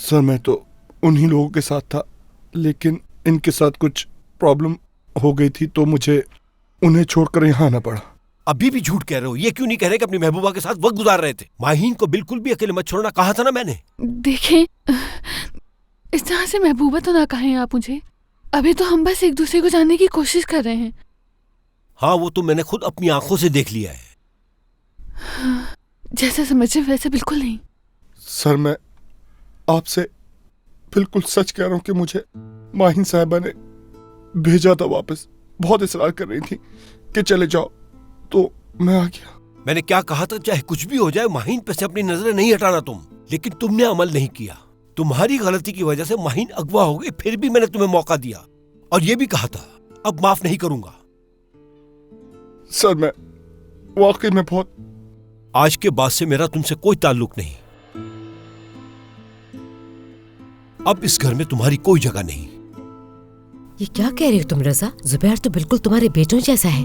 Sir मैं तो उन्हीं लोगों के साथ था, लेकिन इनके साथ कुछ प्रॉब्लम हो गई थी तो मुझे उन्हें छोड़कर यहाँ आना पड़ा। अभी भी झूठ कह रहे हो? ये क्यों नहीं कह रहे कि अपनी महबूबा के साथ वक्त गुजार रहे थे? माहीन को बिल्कुल भी अकेले मत छोड़ना, कहा था ना मैंने। देखें, इस तरह से महबूबा तो ना कहें आप मुझे। अभी तो हम बस एक दूसरे को जानने की कोशिश कर रहे हैं। हाँ, वो तो मैंने खुद अपनी आंखों से देख लिया है। जैसा समझे वैसे बिल्कुल नहीं। सर मैं आपसे बिल्कुल सच कह रहा हूँ कि मुझे माहिन साहिबा ने भेजा था वापस। बहुत इसरार कर रही थी कि चले जाओ, तो मैं आ गया। मैंने क्या कहा था, चाहे कुछ भी हो जाए माहीन पे से अपनी नजरें नहीं हटाना तुम, लेकिन तुमने अमल नहीं किया। तुम्हारी गलती की वजह से माहीन अगवा हो गई, फिर भी मैंने तुम्हें मौका दिया और ये भी कहा था अब माफ नहीं करूंगा। सर मैं वाकई में बहुत। आज के बाद से मेरा तुमसे कोई ताल्लुक नहीं। अब इस घर में तुम्हारी कोई जगह नहीं। ये क्या कह रही हो तुम रजा? जुबैर तो बिल्कुल तुम्हारे बेटों जैसा है।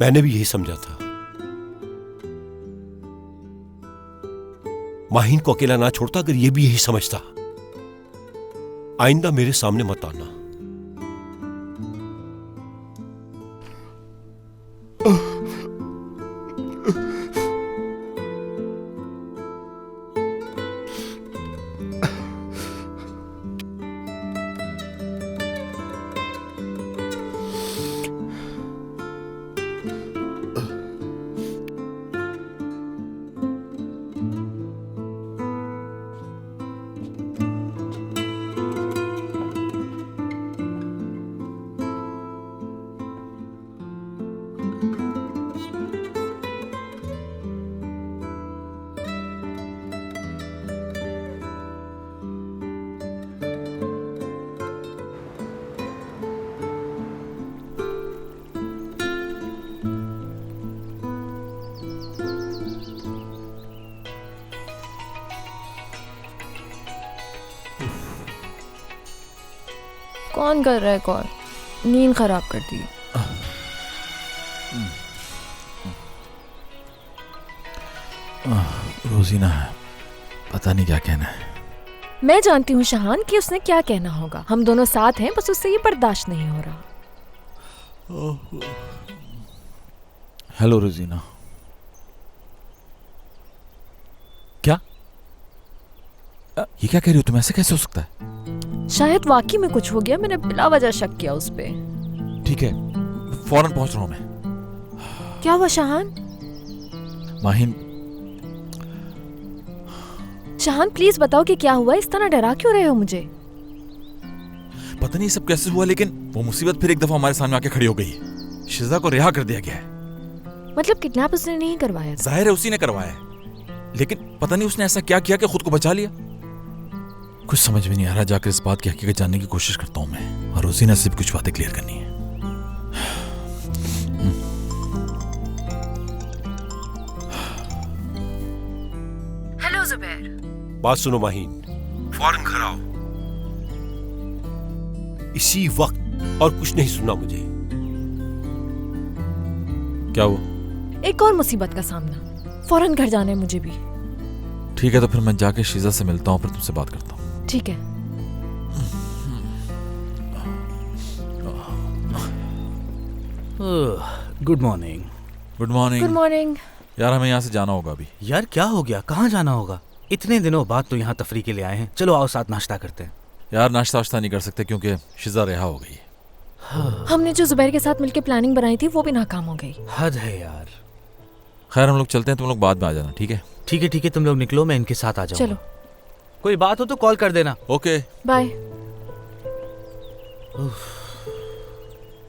मैंने भी यही समझा था। माहीन को अकेला ना छोड़ता अगर ये भी यही समझता। आइंदा मेरे सामने मत आना। कौन कर रहा है कॉल? नींद खराब कर दी। रोजीना है, पता नहीं क्या कहना है। मैं जानती हूँ शहान कि उसने क्या कहना होगा। हम दोनों साथ हैं, बस उससे ये बर्दाश्त नहीं हो रहा। हेलो रोजीना। क्या ये क्या कह रही हो तुम? ऐसे कैसे हो सकता है? शायद वाकई में कुछ हो गया, मैंने बिला वजह शक किया उस पे। ठीक है, फौरन पहुंच रहा हूं मैं। क्या हुआ शहान? माहिन। शहान प्लीज बताओ कि क्या हुआ? इस तरह डरा क्यों रहे हो मुझे? पता नहीं सब कैसे हुआ, लेकिन वो मुसीबत फिर एक दफा हमारे सामने आके खड़ी हो गई। शिजा को रिहा कर दिया गया है। मतलब किडनैप उसने नहीं करवाया? जाहिर है उसी ने करवाया है, लेकिन पता नहीं उसने ऐसा क्या किया कि खुद को बचा लिया। कुछ समझ में नहीं आ रहा। जाकर इस बात की हकीकत जानने की कोशिश करता हूं मैं, और रोजीना से भी कुछ बातें क्लियर करनी है। हेलो जुबैर। बात सुनो माहीन, फौरन घर आओ इसी वक्त, और कुछ नहीं सुनना मुझे। क्या हुआ? एक और मुसीबत का सामना। फौरन घर जाना है मुझे भी। ठीक है, तो फिर मैं जाके शीजा से मिलता हूँ, फिर तुमसे बात करता हूँ। ठीक है। Good morning. Good morning. Good morning. यार हमें यहाँ से जाना होगा अभी। यार क्या हो गया? कहाँ जाना होगा? इतने दिनों बाद तो यहाँ तफरी के लिए आए हैं। चलो आओ साथ नाश्ता करते हैं। यार नाश्ता वाश्ता नहीं कर सकते क्योंकि शिजा रिहा हो गई। हमने जो जुबैर के साथ मिलकर प्लानिंग बनाई थी वो भी नाकाम हो गई। हद है यार। खैर हम लोग चलते हैं, तुम लोग बाद में आ जाना। ठीक है? ठीक है ठीक है, तुम लोग निकलो, मैं इनके साथ आ जाऊंगा। चलो। कोई बात हो तो कॉल कर देना। Okay bye.